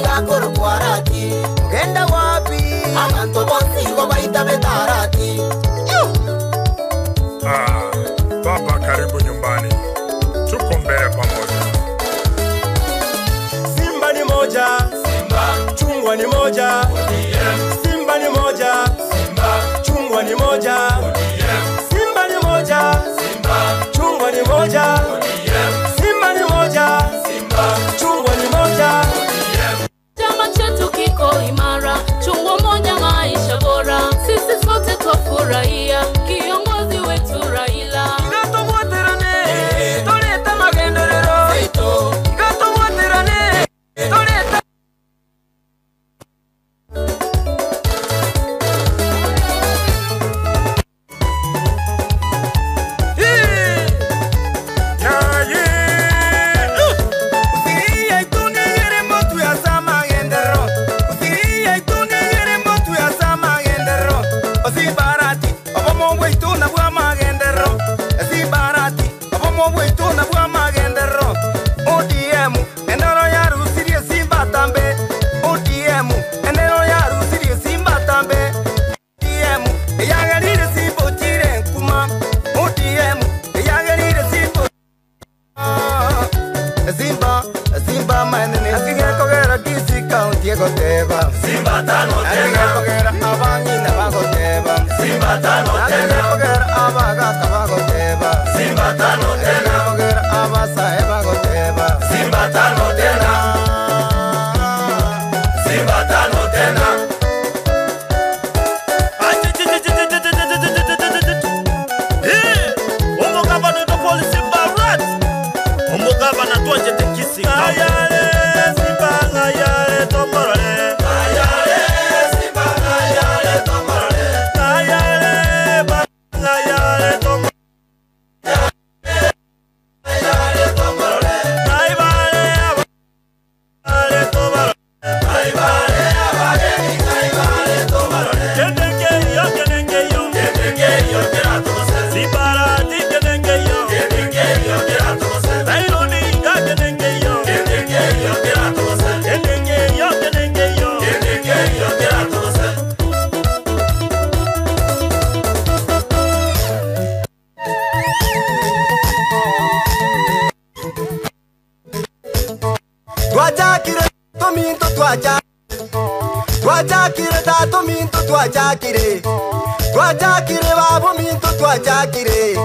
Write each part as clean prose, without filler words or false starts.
Iga kurukuarati Mugenda wapi Akanto bonsi Gobaita betarati Baba karibu nyumbani. Tuko mbele pamoja. Simba ni moja, Simba. Chungwa ni moja, ODM. Simba ni moja, Simba. Chungwa ni moja, ODM. Simba ni moja, Simba. Chungwa ni moja, ODM. Simba ni moja, Simba. Chungwa ni moja, ODM. Chama chetu kiko imara, chungwa moja maisha bora. Sisi sote twafurahia kiongozi wetu Raila. Simba tano tena Agera abangi na bagoteba Simba tano tena Agera abaga kabagoteba Simba tano tena Agera abasa ebagoteba Simba tano tena Simba tano tena Omo gavana to police barat Omo gavana to ajete kisi ayale Simba ayale tomorale Twajakire babo minto twajakire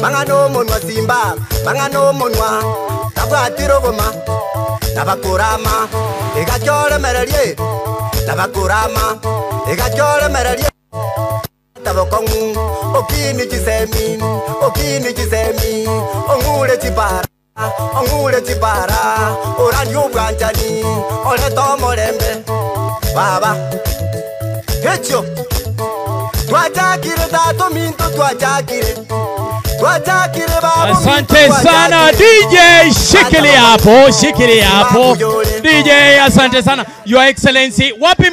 Mangano monwa Simba Mangano monwa Tabwatiro goma Tabakurama Egachore mererie Tabakurama Egachore mererie Tabokongu Okini chisemi Okini chisemi Ongure chipara Ongure chipara Oranyo bwanjani Ole tomo rembe Baba Hecho Twajakire tato minto twajakire Twajakire babo Asante sana DJ, shikilia hapo, shikilia hapo DJ, asante sana Your Excellency. Wapi